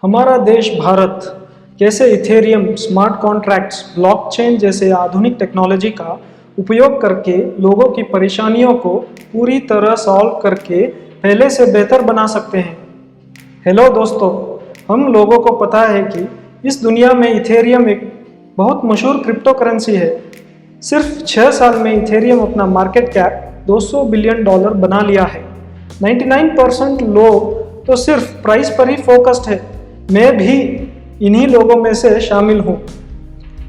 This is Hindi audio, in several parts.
हमारा देश भारत कैसे इथेरियम, स्मार्ट कॉन्ट्रैक्ट्स, ब्लॉकचेन जैसे आधुनिक टेक्नोलॉजी का उपयोग करके लोगों की परेशानियों को पूरी तरह सॉल्व करके पहले से बेहतर बना सकते हैं। हेलो दोस्तों, हम लोगों को पता है कि इस दुनिया में इथेरियम एक बहुत मशहूर क्रिप्टो करेंसी है। सिर्फ 6 साल में इथेरियम अपना मार्केट कैप $200 बिलियन बना लिया है। 99% लोग तो सिर्फ प्राइस पर ही फोकस्ड है। मैं भी इन्हीं लोगों में से शामिल हूँ।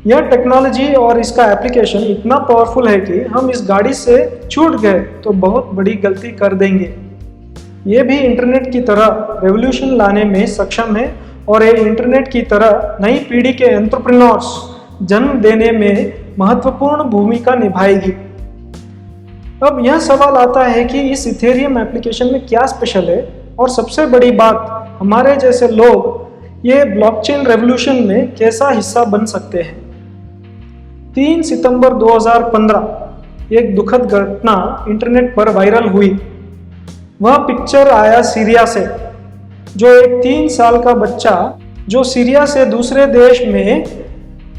यह टेक्नोलॉजी और इसका एप्लीकेशन इतना पावरफुल है कि हम इस गाड़ी से छूट गए तो बहुत बड़ी गलती कर देंगे। ये भी इंटरनेट की तरह रेवोल्यूशन लाने में सक्षम है और ये इंटरनेट की तरह नई पीढ़ी के एंटरप्रेन्योर्स जन्म देने में महत्वपूर्ण भूमिका निभाएगी। अब यह सवाल आता है कि इस इथेरियम एप्लीकेशन में क्या स्पेशल है, और सबसे बड़ी बात, हमारे जैसे लोग ये ब्लॉकचेन रेवोल्यूशन में कैसा हिस्सा बन सकते हैं। 3 सितंबर 2015 एक दुखद घटना इंटरनेट पर वायरल हुई। वह पिक्चर आया सीरिया से, जो एक 3 साल का बच्चा जो सीरिया से दूसरे देश में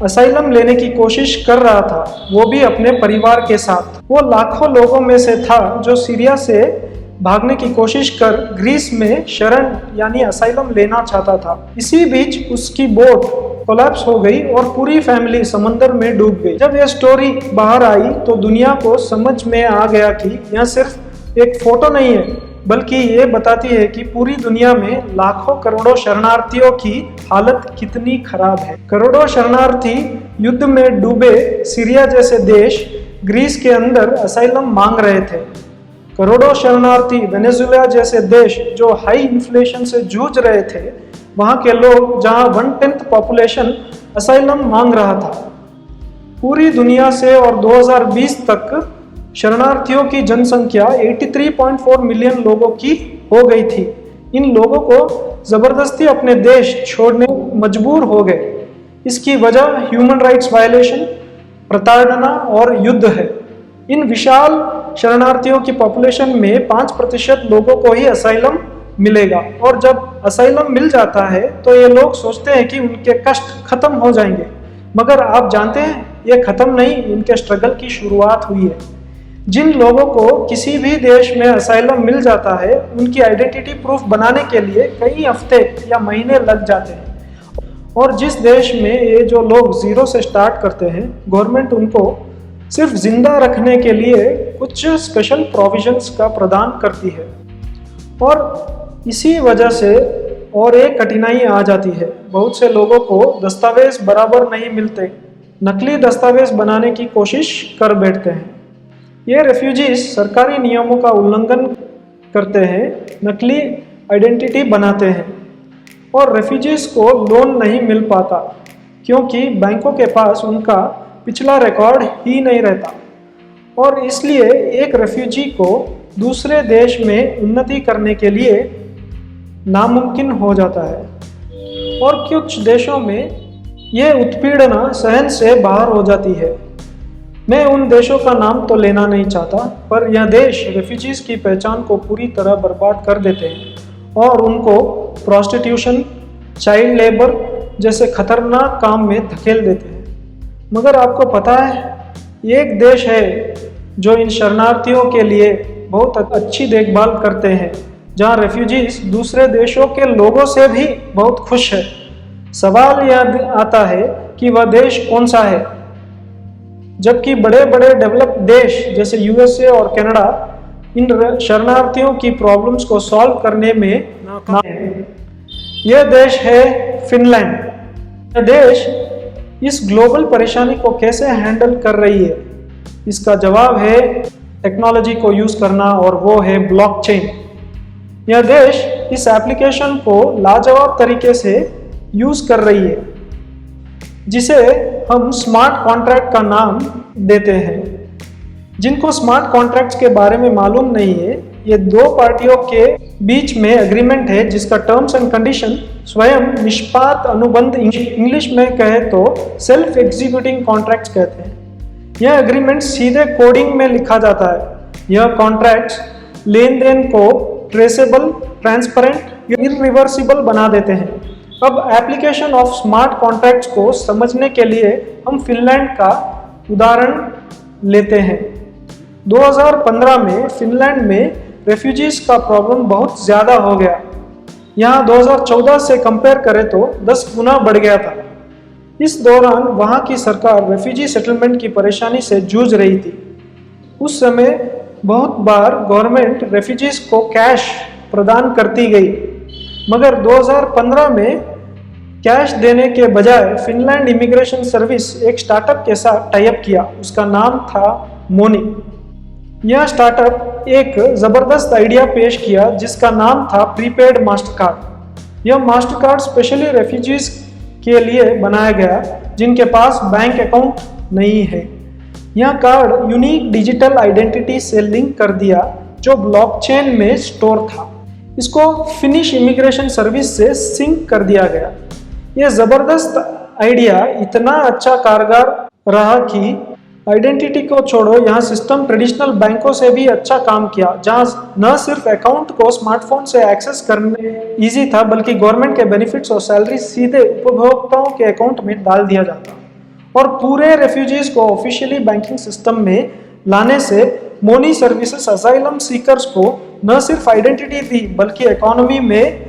असाइलम लेने की कोशिश कर रहा था, वो भी अपने परिवार के साथ। वो लाखों लोगों में से था जो सीरिया से भागने की कोशिश कर ग्रीस में शरण यानी असाइलम लेना चाहता था। इसी बीच उसकी बोट कोलैप्स हो गई और पूरी फैमिली समंदर में डूब गई। जब यह स्टोरी बाहर आई तो दुनिया को समझ में आ गया कि यह सिर्फ एक फोटो नहीं है, बल्कि ये बताती है कि पूरी दुनिया में लाखों करोड़ों शरणार्थियों की हालत कितनी खराब है। करोड़ों शरणार्थी युद्ध में डूबे सीरिया जैसे देश ग्रीस के अंदर असाइलम मांग रहे थे। करोड़ों शरणार्थी वेनेजुएला जैसे देश जो हाई इन्फ्लेशन से जूझ रहे थे, वहाँ के लोग जहाँ 1/10 पॉपुलेशन असाइलम मांग रहा था। पूरी दुनिया से और 2020 तक शरणार्थियों की जनसंख्या 83.4 मिलियन लोगों की हो गई थी। इन लोगों को जबरदस्ती अपने देश छोड़ने मजबूर हो गए। इसकी वजह ह्यूमन राइट्स वायलेशन, प्रताड़ना और युद्ध है। इन विशाल शरणार्थियों की पॉपुलेशन में 5% लोगों को ही असाइलम मिलेगा, और जब असाइलम मिल जाता है तो ये लोग सोचते हैं कि उनके कष्ट खत्म हो जाएंगे, मगर आप जानते हैं ये खत्म नहीं, इनके स्ट्रगल की शुरुआत हुई है। जिन लोगों को किसी भी देश में असाइलम मिल जाता है, उनकी आइडेंटिटी प्रूफ बनाने के लिए कई हफ्ते या महीने लग जाते हैं, और जिस देश में ये जो लोग जीरो से स्टार्ट करते हैं, गवर्नमेंट उनको सिर्फ जिंदा रखने के लिए कुछ स्पेशल प्रोविजंस का प्रदान करती है। और इसी वजह से और एक कठिनाई आ जाती है, बहुत से लोगों को दस्तावेज बराबर नहीं मिलते, नकली दस्तावेज बनाने की कोशिश कर बैठते हैं। ये रेफ्यूजीज सरकारी नियमों का उल्लंघन करते हैं, नकली आइडेंटिटी बनाते हैं, और रेफ्यूजीज को लोन नहीं मिल पाता क्योंकि बैंकों के पास उनका पिछला रिकॉर्ड ही नहीं रहता, और इसलिए एक रेफ्यूजी को दूसरे देश में उन्नति करने के लिए नामुमकिन हो जाता है, और कुछ देशों में यह उत्पीड़ना सहन से बाहर हो जाती है। मैं उन देशों का नाम तो लेना नहीं चाहता, पर यह देश रेफ्यूजीज की पहचान को पूरी तरह बर्बाद कर देते हैं और उनको प्रोस्टिट्यूशन, चाइल्ड लेबर जैसे खतरनाक काम में धकेल देते हैं। मगर आपको पता है, एक देश है जो इन शरणार्थियों के लिए बहुत अच्छी देखभाल करते हैं, जहां रेफ्यूजीज दूसरे देशों के लोगों से भी बहुत खुश है। सवाल यह आता है कि वह देश कौन सा है, जबकि बड़े बड़े डेवलप्ड देश जैसे यूएसए और कनाडा इन शरणार्थियों की प्रॉब्लम्स को सॉल्व करने में नाकाम है। यह देश है फिनलैंड। यह देश इस ग्लोबल परेशानी को कैसे हैंडल कर रही है, इसका जवाब है टेक्नोलॉजी को यूज करना, और वो है ब्लॉकचेन। यह देश इस एप्लीकेशन को लाजवाब तरीके से यूज कर रही है, जिसे हम स्मार्ट कॉन्ट्रैक्ट का नाम देते हैं। जिनको स्मार्ट कॉन्ट्रैक्ट्स के बारे में मालूम नहीं है, ये 2 पार्टियों के बीच में एग्रीमेंट है जिसका टर्म्स एंड कंडीशन स्वयं निष्पात अनुबंध, इंग्लिश में कहे तो सेल्फ एग्जीक्यूटिंग कॉन्ट्रैक्ट्स कहते हैं। यह एग्रीमेंट सीधे कोडिंग में लिखा जाता है। यह कॉन्ट्रैक्ट्स लेन देन को ट्रेसेबल, ट्रांसपेरेंट, इरिवर्सिबल बना देते हैं। अब एप्लीकेशन ऑफ स्मार्ट कॉन्ट्रैक्ट्स को समझने के लिए हम फिनलैंड का उदाहरण लेते हैं। 2015 में फिनलैंड में रेफ्यूजीज का प्रॉब्लम बहुत ज़्यादा हो गया। यहाँ 2014 से कंपेयर करें तो 10 गुना बढ़ गया था। इस दौरान वहाँ की सरकार रेफ्यूजी सेटलमेंट की परेशानी से जूझ रही थी। उस समय बहुत बार गवर्नमेंट रेफ्यूजीज को कैश प्रदान करती गई, मगर 2015 में कैश देने के बजाय फिनलैंड इमिग्रेशन सर्विस एक स्टार्टअप के साथ टाई अप किया। उसका नाम था मोनी। यह स्टार्टअप एक ज़बरदस्त आइडिया पेश किया जिसका नाम था प्रीपेड मास्टर कार्ड। यह मास्टर कार्ड स्पेशली रेफ्यूजीज के लिए बनाया गया जिनके पास बैंक अकाउंट नहीं है। यह कार्ड यूनिक डिजिटल आइडेंटिटी से लिंक कर दिया जो ब्लॉकचेन में स्टोर था। इसको फिनिश इमिग्रेशन सर्विस से सिंक कर दिया गया। यह ज़बरदस्त आइडिया इतना अच्छा कारगर रहा कि आइडेंटिटी को छोड़ो, यहाँ सिस्टम ट्रेडिशनल बैंकों से भी अच्छा काम किया, जहाँ न सिर्फ अकाउंट को स्मार्टफोन से एक्सेस करने इजी था बल्कि गवर्नमेंट के बेनिफिट्स और सैलरी सीधे उपभोक्ताओं के अकाउंट में डाल दिया जाता। और पूरे रेफ्यूजीज को ऑफिशियली बैंकिंग सिस्टम में लाने से मोनी सर्विसेज असाइलम सीकर्स को न सिर्फ आइडेंटिटी दी बल्कि इकोनॉमी में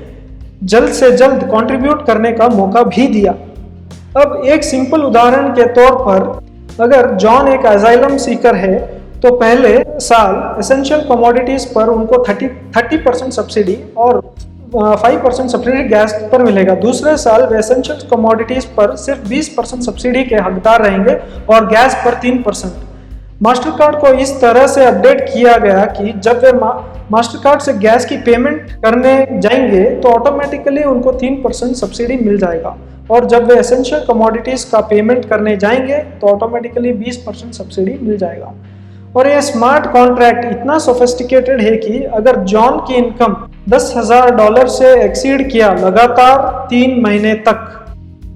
जल्द से जल्द कंट्रीब्यूट करने का मौका भी दिया। अब एक सिंपल उदाहरण के तौर पर, अगर जॉन एक असाइलम सीकर है तो पहले साल एसेंशियल कमोडिटीज पर उनको 30% सब्सिडी और 5% सब्सिडी गैस पर मिलेगा। दूसरे साल वे एसेंशियल कमोडिटीज पर सिर्फ 20% सब्सिडी के हकदार रहेंगे और गैस पर 3%। मास्टर कार्ड को इस तरह से अपडेट किया गया कि जब वे मास्टर कार्ड से गैस की पेमेंट करने जाएंगे तो ऑटोमेटिकली उनको 3% सब्सिडी मिल जाएगा, और जब वे एसेंशियल कमोडिटीज का पेमेंट करने जाएंगे तो ऑटोमेटिकली 20% सब्सिडी मिल जाएगा। और ये स्मार्ट कॉन्ट्रैक्ट इतना सोफिस्टिकेटेड है कि अगर जॉन की इनकम $10,000 से एक्सीड किया लगातार 3 महीने तक,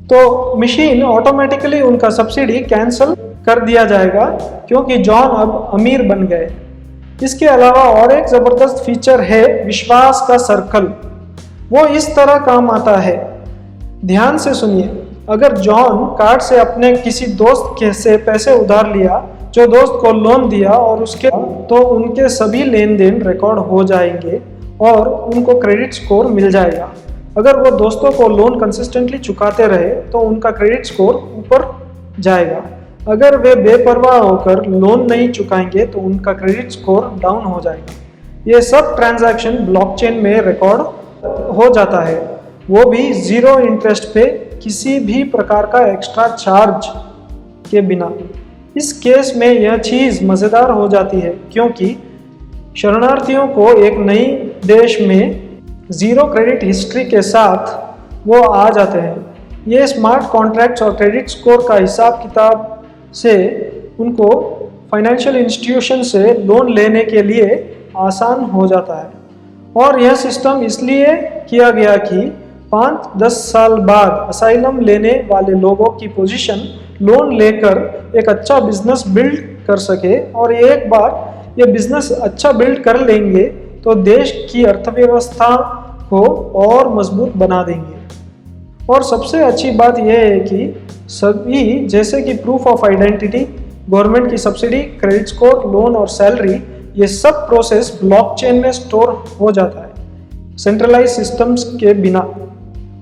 तो मशीन ऑटोमेटिकली उनका सब्सिडी कैंसिल कर दिया जाएगा क्योंकि जॉन अब अमीर बन गए। इसके अलावा और एक ज़बरदस्त फीचर है विश्वास का सर्कल। वो इस तरह काम आता है, ध्यान से सुनिए। अगर जॉन कार्ड से अपने किसी दोस्त के से पैसे उधार लिया, जो दोस्त को लोन दिया और उसके तो उनके सभी लेन देन रिकॉर्ड हो जाएंगे और उनको क्रेडिट स्कोर मिल जाएगा। अगर वो दोस्तों को लोन कंसिस्टेंटली चुकाते रहे तो उनका क्रेडिट स्कोर ऊपर जाएगा। अगर वे बेपरवाह होकर लोन नहीं चुकाएंगे तो उनका क्रेडिट स्कोर डाउन हो जाएगा। ये सब ट्रांजैक्शन ब्लॉकचेन में रिकॉर्ड हो जाता है, वो भी 0 इंटरेस्ट पे, किसी भी प्रकार का एक्स्ट्रा चार्ज के बिना। इस केस में यह चीज़ मज़ेदार हो जाती है क्योंकि शरणार्थियों को एक नई देश में 0 क्रेडिट हिस्ट्री के साथ वो आ जाते हैं। ये स्मार्ट कॉन्ट्रैक्ट्स और क्रेडिट स्कोर का हिसाब किताब से उनको फाइनेंशियल इंस्टीट्यूशन से लोन लेने के लिए आसान हो जाता है। और यह सिस्टम इसलिए किया गया कि 5-10 साल बाद असाइलम लेने वाले लोगों की पोजीशन लोन लेकर एक अच्छा बिजनेस बिल्ड कर सके, और एक बार ये बिजनेस अच्छा बिल्ड कर लेंगे तो देश की अर्थव्यवस्था को और मजबूत बना देंगे। और सबसे अच्छी बात यह है कि सभी जैसे कि प्रूफ ऑफ आइडेंटिटी, गवर्नमेंट की सब्सिडी, क्रेडिट स्कोर, लोन और सैलरी, ये सब प्रोसेस ब्लॉकचेन में स्टोर हो जाता है सेंट्रलाइज सिस्टम्स के बिना।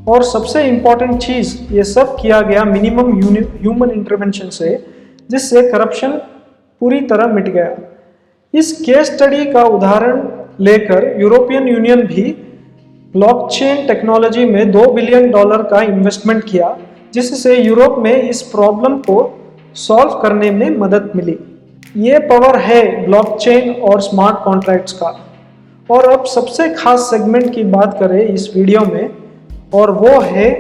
और सबसे इम्पॉर्टेंट चीज़, ये सब किया गया मिनिमम ह्यूमन इंटरवेंशन से, जिससे करप्शन पूरी तरह मिट गया। इस केस स्टडी का उदाहरण लेकर यूरोपियन यूनियन भी ब्लॉकचेन टेक्नोलॉजी में $2 बिलियन का इन्वेस्टमेंट किया, जिससे यूरोप में इस प्रॉब्लम को सॉल्व करने में मदद मिली। ये पावर है ब्लॉकचेन और स्मार्ट कॉन्ट्रैक्ट्स का। और अब सबसे खास सेगमेंट की बात करें इस वीडियो में, और वो है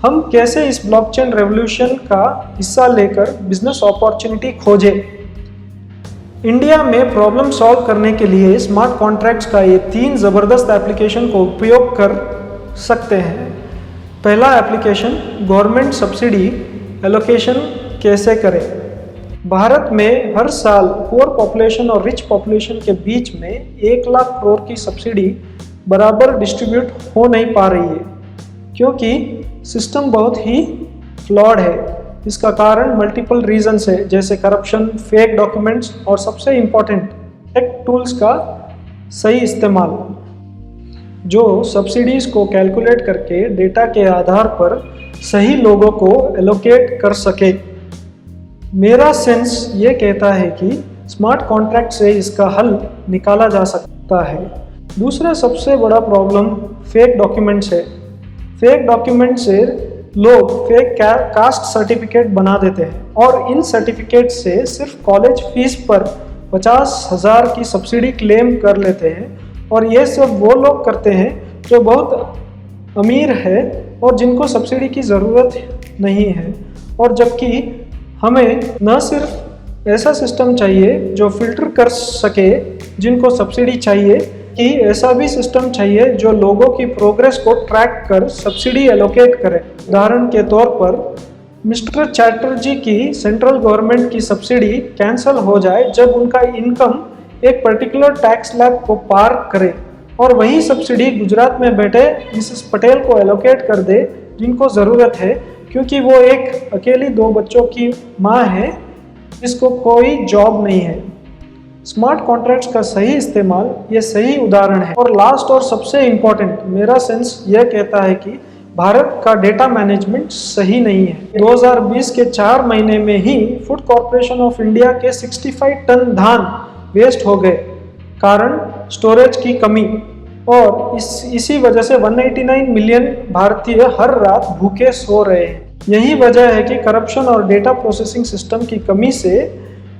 हम कैसे इस ब्लॉकचेन रेवोल्यूशन का हिस्सा लेकर बिजनेस अपॉर्चुनिटी खोजें। इंडिया में प्रॉब्लम सॉल्व करने के लिए स्मार्ट कॉन्ट्रैक्ट्स का ये 3 ज़बरदस्त एप्लीकेशन को उपयोग कर सकते हैं। पहला एप्लीकेशन, गवर्नमेंट सब्सिडी एलोकेशन कैसे करें। भारत में हर साल पुअर पॉपुलेशन और रिच पॉपुलेशन के बीच में 1 लाख करोड़ की सब्सिडी बराबर डिस्ट्रीब्यूट हो नहीं पा रही है, क्योंकि सिस्टम बहुत ही फ्लॉड है। इसका कारण मल्टीपल रीजंस है, जैसे करप्शन, फेक डॉक्यूमेंट्स और सबसे इम्पोर्टेंट टेक टूल्स का सही इस्तेमाल, जो सब्सिडीज को कैलकुलेट करके डेटा के आधार पर सही लोगों को एलोकेट कर सके। मेरा सेंस ये कहता है कि स्मार्ट कॉन्ट्रैक्ट से इसका हल निकाला जा सकता है। दूसरा सबसे बड़ा प्रॉब्लम फेक डॉक्यूमेंट्स है। फेक डॉक्यूमेंट से लोग फेक कास्ट सर्टिफिकेट बना देते हैं और इन सर्टिफिकेट से सिर्फ कॉलेज फीस पर 50,000 की सब्सिडी क्लेम कर लेते हैं। और ये सब वो लोग करते हैं जो बहुत अमीर है और जिनको सब्सिडी की ज़रूरत नहीं है। और जबकि हमें न सिर्फ ऐसा सिस्टम चाहिए जो फिल्टर कर सके जिनको सब्सिडी चाहिए, कि ऐसा भी सिस्टम चाहिए जो लोगों की प्रोग्रेस को ट्रैक कर सब्सिडी एलोकेट करे। उदाहरण के तौर पर मिस्टर चैटर्जी की सेंट्रल गवर्नमेंट की सब्सिडी कैंसिल हो जाए जब उनका इनकम एक पर्टिकुलर टैक्स स्लैब को पार करे, और वही सब्सिडी गुजरात में बैठे मिसेस पटेल को एलोकेट कर दे जिनको ज़रूरत है, क्योंकि वो एक अकेली 2 बच्चों की माँ है जिसको कोई जॉब नहीं है। स्मार्ट कॉन्ट्रैक्ट्स का सही इस्तेमाल ये सही उदाहरण है। और लास्ट और सबसे इम्पोर्टेंट, मेरा सेंस यह कहता है कि भारत का डेटा मैनेजमेंट सही नहीं है। 2020 के 4 महीने में ही फूड कॉर्पोरेशन ऑफ इंडिया के 65 टन धान वेस्ट हो गए, कारण स्टोरेज की कमी। और इसी वजह से 189 मिलियन भारतीय हर रात भूखे सो रहे हैं। यही वजह है कि करप्शन और डेटा प्रोसेसिंग सिस्टम की कमी से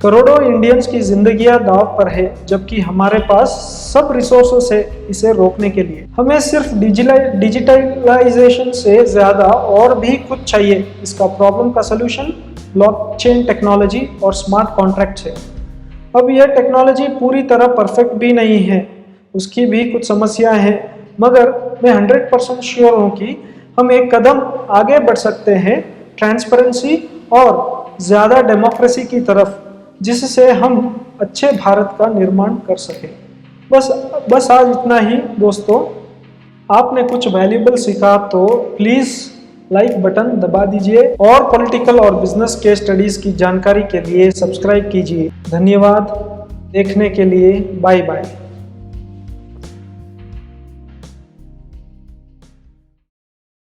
करोड़ों इंडियंस की जिंदगियां दांव पर है, जबकि हमारे पास सब रिसोर्सेस है इसे रोकने के लिए। हमें सिर्फ डिजिटलाइजेशन से ज़्यादा और भी कुछ चाहिए। इसका प्रॉब्लम का सलूशन ब्लॉकचेन टेक्नोलॉजी और स्मार्ट कॉन्ट्रैक्ट्स है। अब यह टेक्नोलॉजी पूरी तरह परफेक्ट भी नहीं है, उसकी भी कुछ समस्याएं हैं, मगर मैं 100% श्योर हूँ कि हम एक कदम आगे बढ़ सकते हैं ट्रांसपेरेंसी और ज़्यादा डेमोक्रेसी की तरफ, जिससे हम अच्छे भारत का निर्माण कर सकें। बस आज इतना ही दोस्तों। आपने कुछ वैल्यूएबल सीखा तो प्लीज़ लाइक बटन दबा दीजिए और पॉलिटिकल और बिजनेस केस स्टडीज़ की जानकारी के लिए सब्सक्राइब कीजिए। धन्यवाद देखने के लिए। Bye bye.